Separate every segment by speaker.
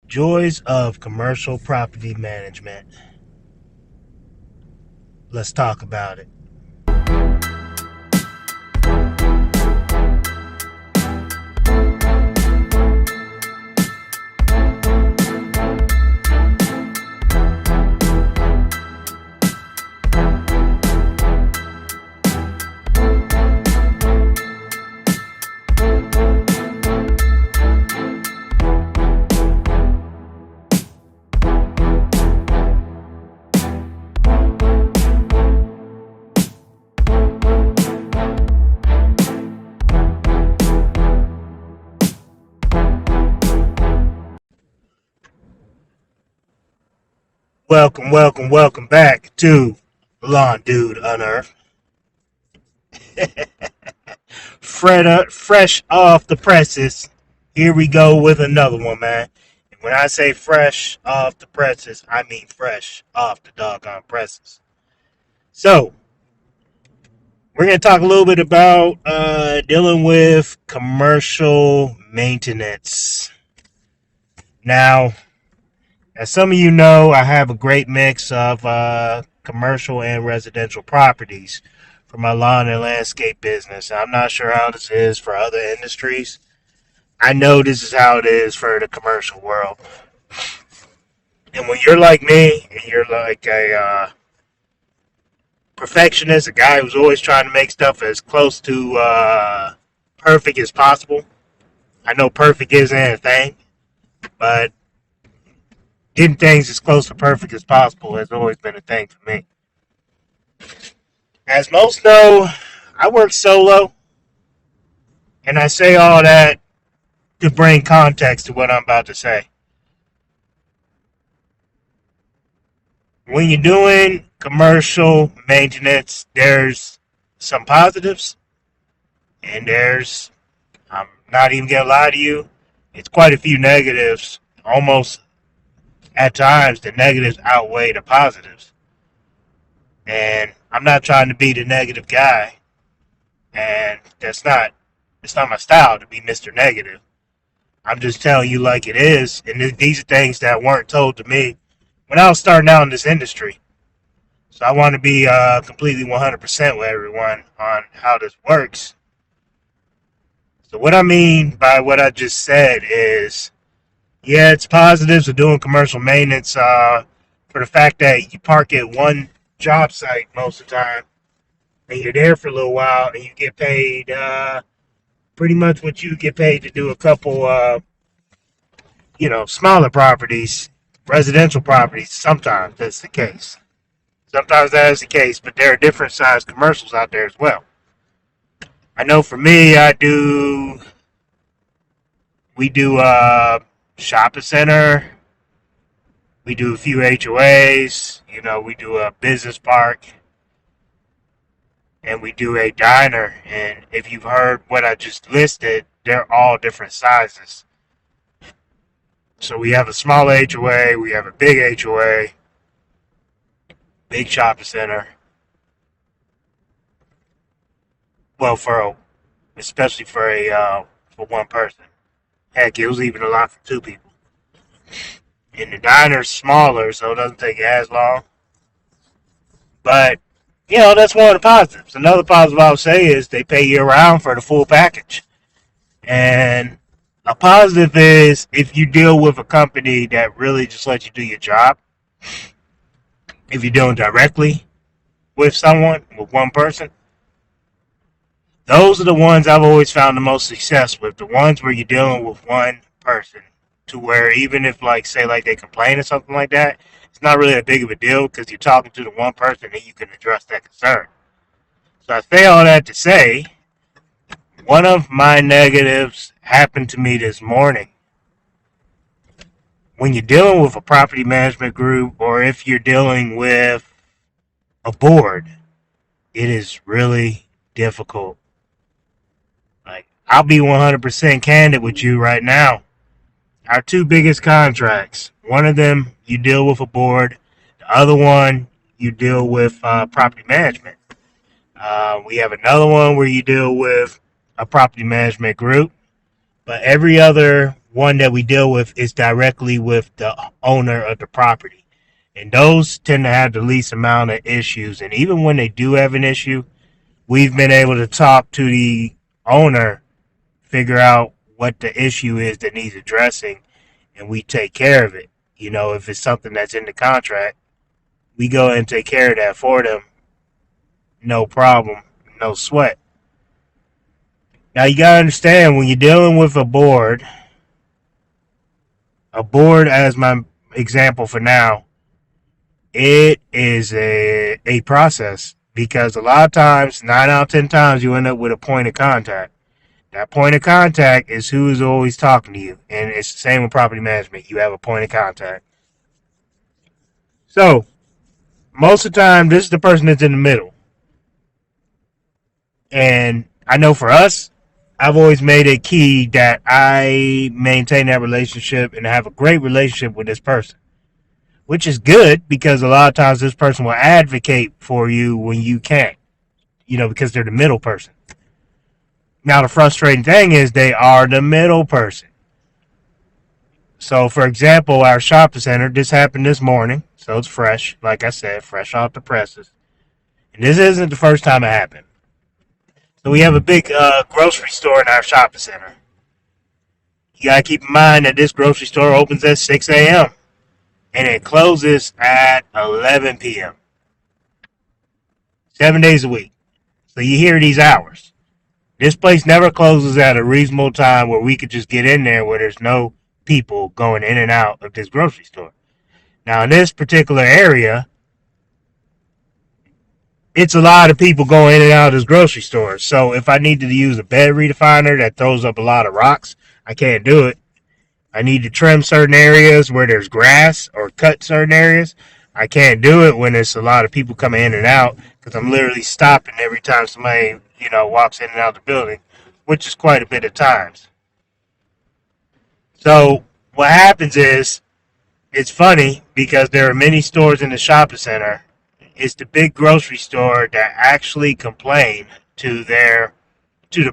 Speaker 1: Joys of commercial property management. Let's talk about it. Welcome back to Dude Unearthed. Fresh off the presses. Here we go with another one, man. And when I say fresh off the presses, I mean fresh off the doggone presses. So, we're going to talk a little bit about dealing with commercial maintenance. Now, as some of you know, I have a great mix of commercial and residential properties for my lawn and landscape business. I'm not sure how this is for other industries. I know this is how it is for the commercial world. And when you're like me, and you're like a perfectionist, a guy who's always trying to make stuff as close to perfect as possible. I know perfect isn't a thing, but getting things as close to perfect as possible has always been a thing for me. As most know, I work solo, and I say all that to bring context to what I'm about to say. When you're doing commercial maintenance, there's some positives, and I'm not even going to lie to you, it's quite a few negatives. Almost at times, the negatives outweigh the positives. And I'm not trying to be the negative guy, and it's not my style to be Mr. Negative. I'm just telling you like it is, and these are things that weren't told to me when I was starting out in this industry. So I want to be completely 100% with everyone on how this works. So what I mean by what I just said is, yeah, it's positives of doing commercial maintenance for the fact that you park at one job site most of the time, and you're there for a little while, and you get paid pretty much what you get paid to do a couple, smaller properties, residential properties. Sometimes that's the case. Sometimes that is the case, but there are different size commercials out there as well. I know for me, we do shopping center. We do a few HOAs. We do a business park. And we do a diner. And if you've heard what I just listed, they're all different sizes. So we have a small HOA, we have a big HOA, big shopping center. Well, especially for one person. Heck, it was even a lot for two people. And the diner's smaller, so it doesn't take as long. But, that's one of the positives. Another positive I would say is they pay year round for the full package. And a positive is if you deal with a company that really just lets you do your job, if you're dealing directly with someone, with one person, those are the ones I've always found the most success with. The ones where you're dealing with one person, to where even if, say they complain or something like that, it's not really a big of a deal because you're talking to the one person and you can address that concern. So I say all that to say, one of my negatives happened to me this morning. When you're dealing with a property management group, or if you're dealing with a board, it is really difficult. I'll be 100% candid with you right now. Our two biggest contracts, one of them you deal with a board, the other one you deal with property management. We have another one where you deal with a property management group, but every other one that we deal with is directly with the owner of the property. And those tend to have the least amount of issues. And even when they do have an issue, we've been able to talk to the owner, figure out what the issue is that needs addressing, and we take care of it. You know, if it's something that's in the contract, we go ahead and take care of that for them. No problem, no sweat. Now you gotta understand when you're dealing with a board as my example for now, it is a process because a lot of times, 9 out of 10 times, you end up with a point of contact. That point of contact is who is always talking to you, and it's the same with property management. You have a point of contact. So most of the time, this is the person that's in the middle. And I know for us, I've always made it key that I maintain that relationship and have a great relationship with this person, which is good because a lot of times this person will advocate for you when you can't, because they're the middle person. Now, the frustrating thing is they are the middle person. So, for example, our shopping center, this happened this morning, so it's fresh, like I said, fresh off the presses. And this isn't the first time it happened. So we have a big grocery store in our shopping center. You gotta keep in mind that this grocery store opens at 6 a.m. and it closes at 11 p.m. 7 days a week. So you hear these hours. This place never closes at a reasonable time where we could just get in there where there's no people going in and out of this grocery store. Now, in this particular area, it's a lot of people going in and out of this grocery store. So if I needed to use a bed redefiner that throws up a lot of rocks, I can't do it. I need to trim certain areas where there's grass or cut certain areas. I can't do it when there's a lot of people coming in and out because I'm literally stopping every time somebody, walks in and out of the building, which is quite a bit of times. So what happens is it's funny because there are many stores in the shopping center. It's the big grocery store that actually complain to the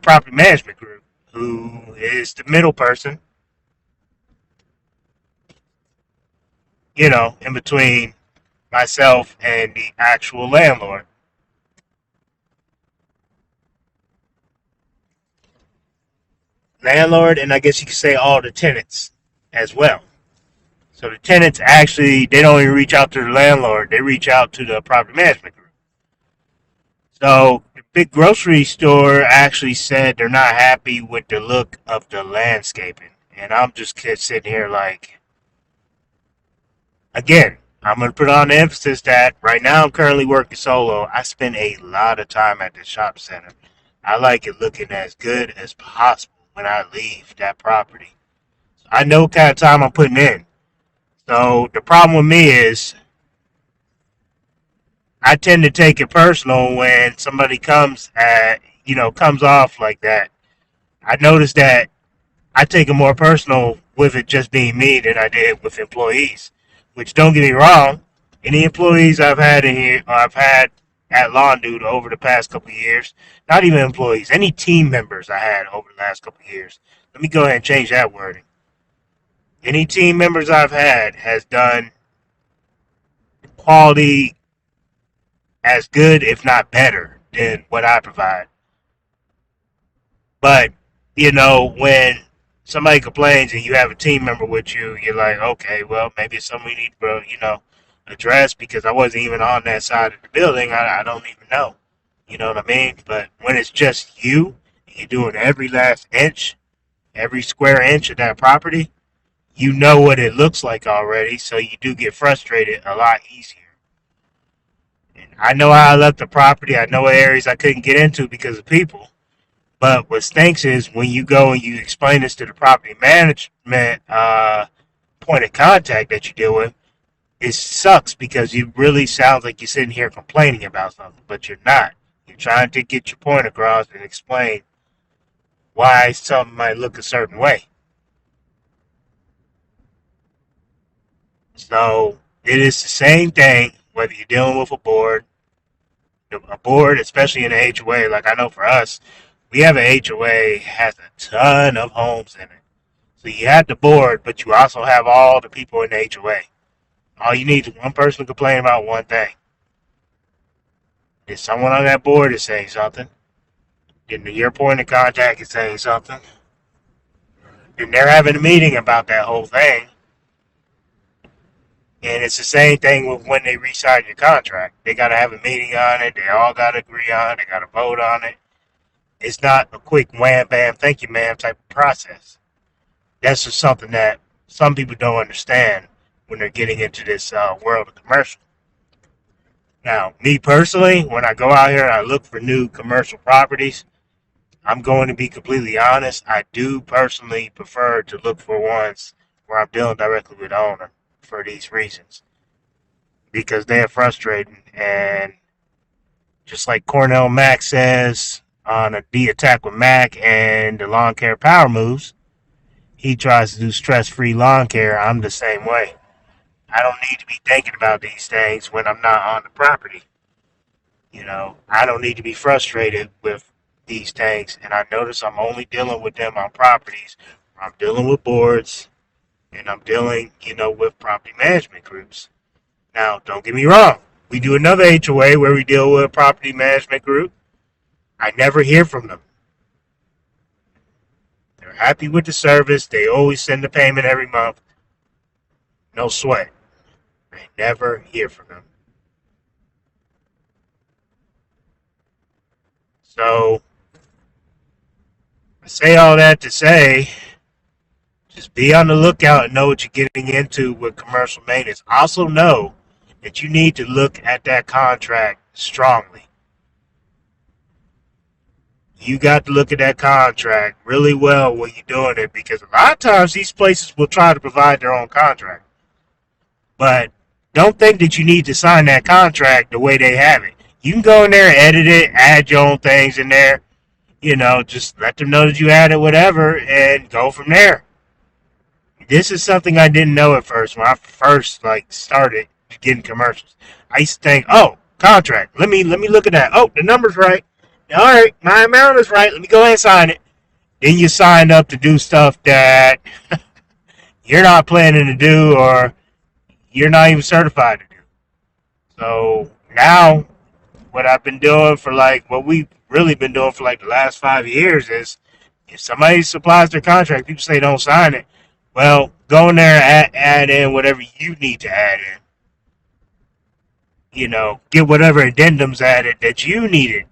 Speaker 1: property management group, who is the middle person, in between myself and the actual landlord. Landlord, and I guess you could say all the tenants as well. So the tenants actually, they don't even reach out to the landlord, they reach out to the property management group. So the big grocery store actually said they're not happy with the look of the landscaping. And I'm just sitting here like, again, I'm going to put on the emphasis that right now I'm currently working solo. I spend a lot of time at the shop center. I like it looking as good as possible when I leave that property. I know what kind of time I'm putting in. So the problem with me is I tend to take it personal when somebody comes off like that. I noticed that I take it more personal with it just being me than I did with employees. Which, don't get me wrong, any employees I've had in here, or I've had at Lawn Dude over the past couple of years, not even employees, any team members I had over the last couple of years. Let me go ahead and change that wording. Any team members I've had has done quality as good, if not better, than what I provide. But, when somebody complains and you have a team member with you, you're like, okay, well, maybe it's something we need to, address because I wasn't even on that side of the building. I don't even know. You know what I mean? But when it's just you, and you're doing every last inch, every square inch of that property, you know what it looks like already, so you do get frustrated a lot easier. And I know how I left the property. I know areas I couldn't get into because of people. But what stinks is when you go and you explain this to the property management point of contact that you deal with, it sucks because it really sounds like you're sitting here complaining about something, but you're not. You're trying to get your point across and explain why something might look a certain way. So it is the same thing whether you're dealing with a board, especially in an HOA. Like I know for us, we have an HOA has a ton of homes in it. So you have the board, but you also have all the people in the HOA. All you need is one person to complain about one thing. If someone on that board is saying something, then your point of contact is saying something, then they're having a meeting about that whole thing. And it's the same thing with when they re-sign your contract. They got to have a meeting on it. They all got to agree on it. They got to vote on it. It's not a quick wham, bam, thank you, ma'am type of process. That's just something that some people don't understand when they're getting into this world of commercial. Now, me personally, when I go out here and I look for new commercial properties, I'm going to be completely honest. I do personally prefer to look for ones where I'm dealing directly with the owner for these reasons. Because they're frustrating, and just like Cornell Mack says on the Attack with Mac and the Lawn Care Power Moves, he tries to do stress-free lawn care. I'm the same way. I don't need to be thinking about these things when I'm not on the property. I don't need to be frustrated with these things. And I notice I'm only dealing with them on properties where I'm dealing with boards and I'm dealing, with property management groups. Now, don't get me wrong. We do another HOA where we deal with a property management group. I never hear from them. They're happy with the service. They always send the payment every month. No sweat. I never hear from them. So, I say all that to say, just be on the lookout and know what you're getting into with commercial maintenance. Also know that you need to look at that contract strongly. You got to look at that contract really well when you're doing it, because a lot of times these places will try to provide their own contract. But don't think that you need to sign that contract the way they have it. You can go in there and edit it, add your own things in there. Just let them know that you added whatever and go from there. This is something I didn't know at first when I first started getting commercials. I used to think, oh, contract. Let me look at that. Oh, the number's right. All right, my amount is right. Let me go ahead and sign it. Then you sign up to do stuff that you're not planning to do or you're not even certified to do. So now what I've been doing for what we've really been doing for the last 5 years is if somebody supplies their contract, people say don't sign it. Well, go in there and add in whatever you need to add in. Get whatever addendums added that you needed.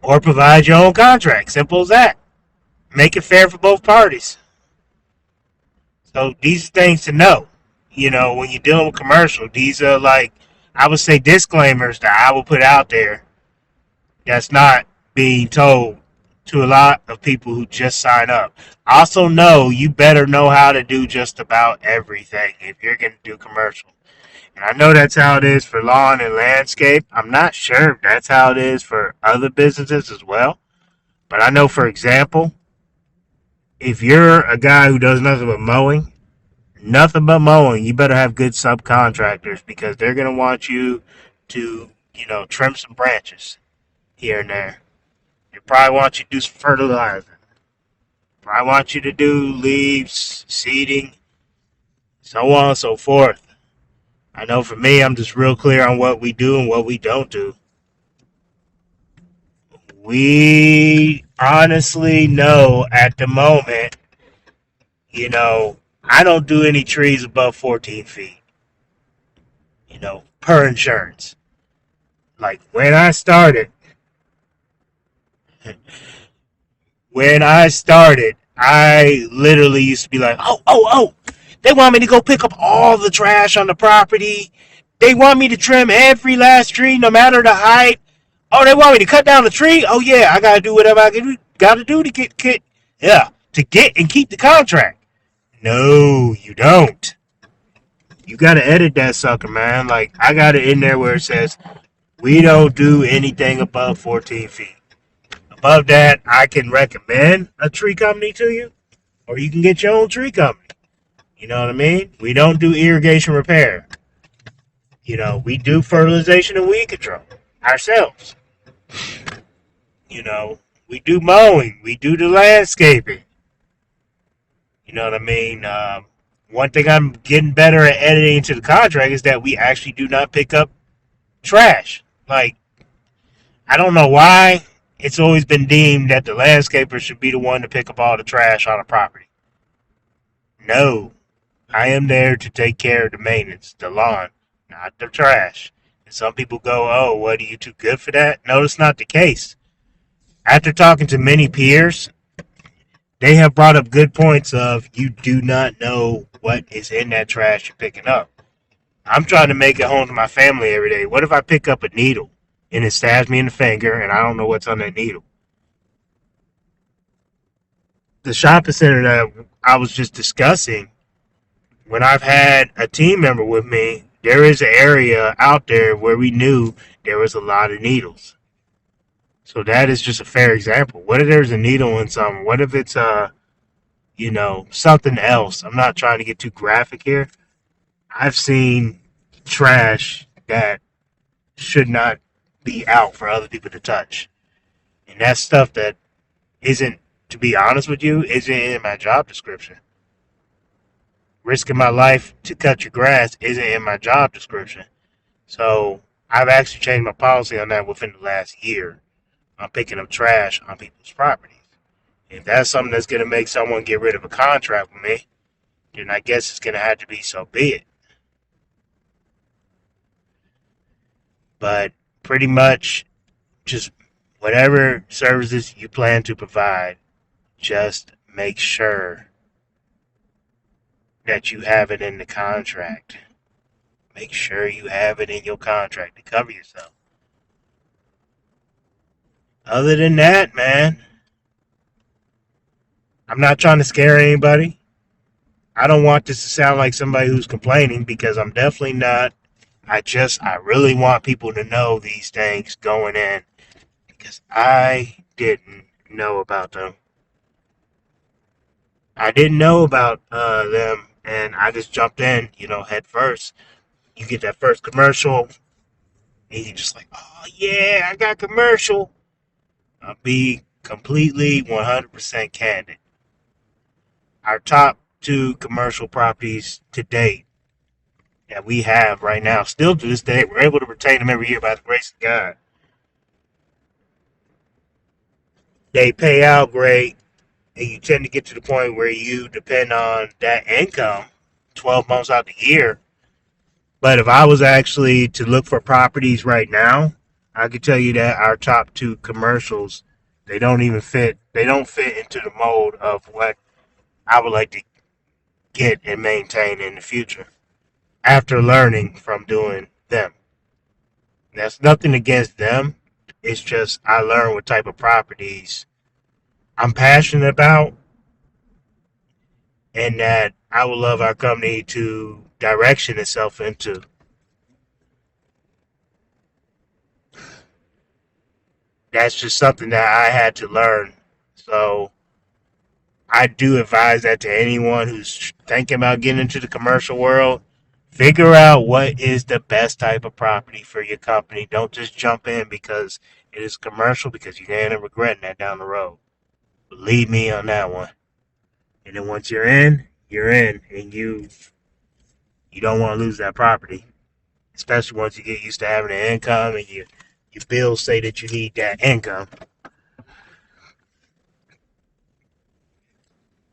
Speaker 1: Or provide your own contract. Simple as that. Make it fair for both parties. So these are things to know. When you're dealing with commercial, these are I would say disclaimers that I will put out there that's not being told to a lot of people who just sign up. Also know you better know how to do just about everything if you're going to do commercial. And I know that's how it is for lawn and landscape. I'm not sure if that's how it is for other businesses as well. But I know, for example, if you're a guy who does nothing but mowing, you better have good subcontractors because they're going to want you to, trim some branches here and there. They probably want you to do some fertilizing. Probably want you to do leaves, seeding, so on and so forth. I know for me, I'm just real clear on what we do and what we don't do. We honestly know at the moment, I don't do any trees above 14 feet, per insurance. When I started, I literally used to be like, oh, they want me to go pick up all the trash on the property. They want me to trim every last tree, no matter the height. Oh, they want me to cut down the tree? Oh, yeah, I got to do whatever I got to do to get and keep the contract. No, you don't. You got to edit that sucker, man. I got it in there where it says, we don't do anything above 14 feet. Above that, I can recommend a tree company to you, or you can get your own tree company. You know what I mean? We don't do irrigation repair. We do fertilization and weed control ourselves. We do mowing. We do the landscaping. You know what I mean? One thing I'm getting better at editing into the contract is that we actually do not pick up trash. Like, I don't know why it's always been deemed that the landscaper should be the one to pick up all the trash on a property. No, I am there to take care of the maintenance, the lawn, not the trash. And some people go, oh, what, are you too good for that? No, that's not the case. After talking to many peers, they have brought up good points of you do not know what is in that trash you're picking up. I'm trying to make it home to my family every day. What if I pick up a needle and it stabs me in the finger and I don't know what's on that needle? The shopping center that I was just discussing, when I've had a team member with me, there is an area out there where we knew there was a lot of needles. So that is just a fair example. What if there's a needle in something? What if it's something else? I'm not trying to get too graphic here. I've seen trash that should not be out for other people to touch. And that's stuff that isn't, to be honest with you, isn't in my job description. Risking my life to cut your grass isn't in my job description. So I've actually changed my policy on that within the last year. I'm picking up trash on people's properties. If that's something that's going to make someone get rid of a contract with me, then I guess it's going to have to be so be it. But pretty much just whatever services you plan to provide, just make sure that you have it in the contract. Make sure you have it in your contract to cover yourself. Other than that, man, I'm not trying to scare anybody. I don't want this to sound like somebody who's complaining because I'm definitely not. I really want people to know these things going in because I didn't know about them. I didn't know about them and I just jumped in, head first. You get that first commercial and you're just like, oh yeah, I got commercial. I'll be completely 100% candid. Our top two commercial properties to date that we have right now, still to this day, we're able to retain them every year by the grace of God. They pay out great, and you tend to get to the point where you depend on that income 12 months out the year. But if I was actually to look for properties right now, I could tell you that our top two commercials, they don't fit into the mold of what I would like to get and maintain in the future after learning from doing them. That's nothing against them. It's just I learned what type of properties I'm passionate about and that I would love our company to direction itself into. That's just something that I had to learn. So I do advise that to anyone who's thinking about getting into the commercial world. Figure out what is the best type of property for your company. Don't just jump in because it is commercial because you're going to end up regretting that down the road. Believe me on that one. And then once you're in, and you don't want to lose that property. Especially once you get used to having an income and your bills say that you need that income.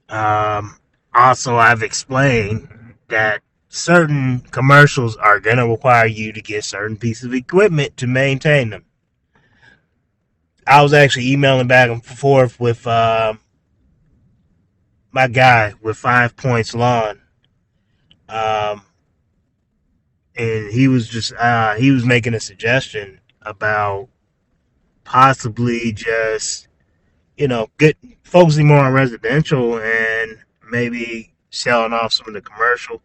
Speaker 1: Also, I've explained that certain commercials are going to require you to get certain pieces of equipment to maintain them. I was actually emailing back and forth with my guy with 5 Points Lawn. And he was making a suggestion about possibly just, focusing more on residential and maybe selling off some of the commercial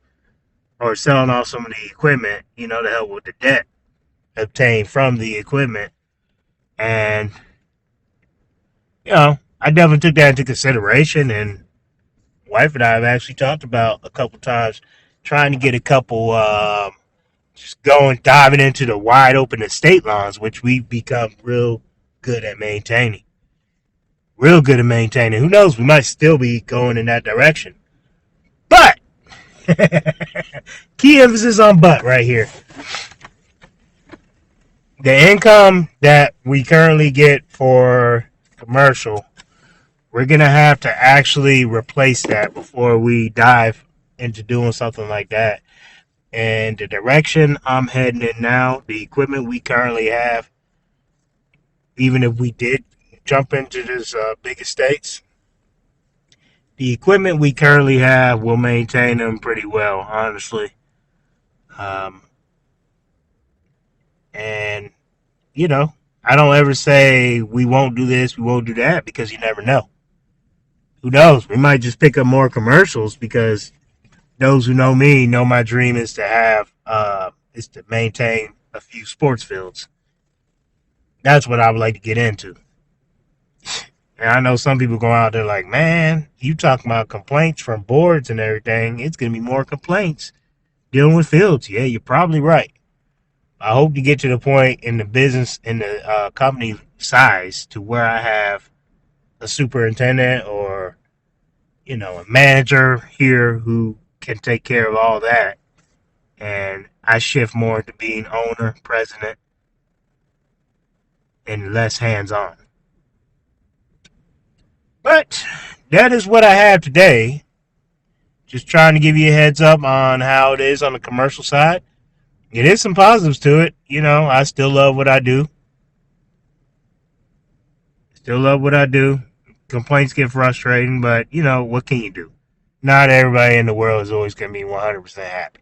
Speaker 1: or selling off some of the equipment, to help with the debt obtained from the equipment. And, I definitely took that into consideration. And wife and I have actually talked about a couple times trying to get a couple, just diving into the wide open estate lawns, which we've become real good at maintaining. real good at maintaining. Who knows? We might still be going in that direction. But key emphasis on but right here. The income that we currently get for commercial, we're going to have to actually replace that before we dive into doing something like that. And the direction I'm heading in now, the equipment we currently have, even if we did jump into this big estates, the equipment we currently have will maintain them pretty well, honestly. Um, and, you know, I don't ever say we won't do this, we won't do that, because you never know. Who knows? We might just pick up more commercials because those who know me know my dream is to is to maintain a few sports fields. That's what I would like to get into. And I know some people go out there like, man, you talking about complaints from boards and everything. It's going to be more complaints dealing with fields. Yeah, you're probably right. I hope to get to the point in the business, in the company size, to where I have a superintendent or, a manager here who can take care of all that. And I shift more to being owner, president, and less hands on. But that is what I have today. Just trying to give you a heads up on how it is on the commercial side. It is some positives to it. I still love what I do. Still love what I do. Complaints get frustrating, but, what can you do? Not everybody in the world is always going to be 100% happy.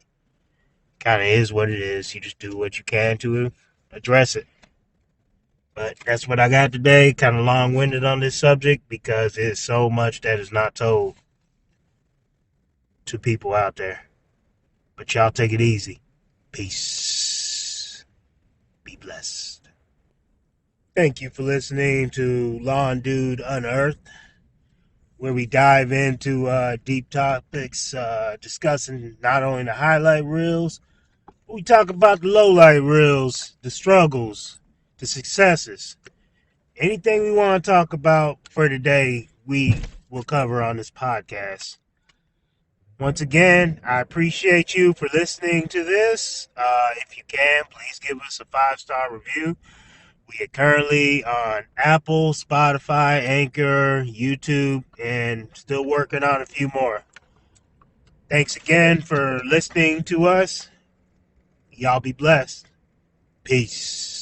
Speaker 1: Kind of is what it is. You just do what you can to address it. But that's what I got today. Kind of long-winded on this subject because there's so much that is not told to people out there. But y'all take it easy. Peace. Be blessed. Thank you for listening to Dude Unearthed, where we dive into deep topics, discussing not only the highlight reels, but we talk about the lowlight reels, the struggles, the successes. Anything we want to talk about for today, we will cover on this podcast. Once again, I appreciate you for listening to this. If you can, please give us a 5-star review. We are currently on Apple, Spotify, Anchor, YouTube, and still working on a few more. Thanks again for listening to us. Y'all be blessed. Peace.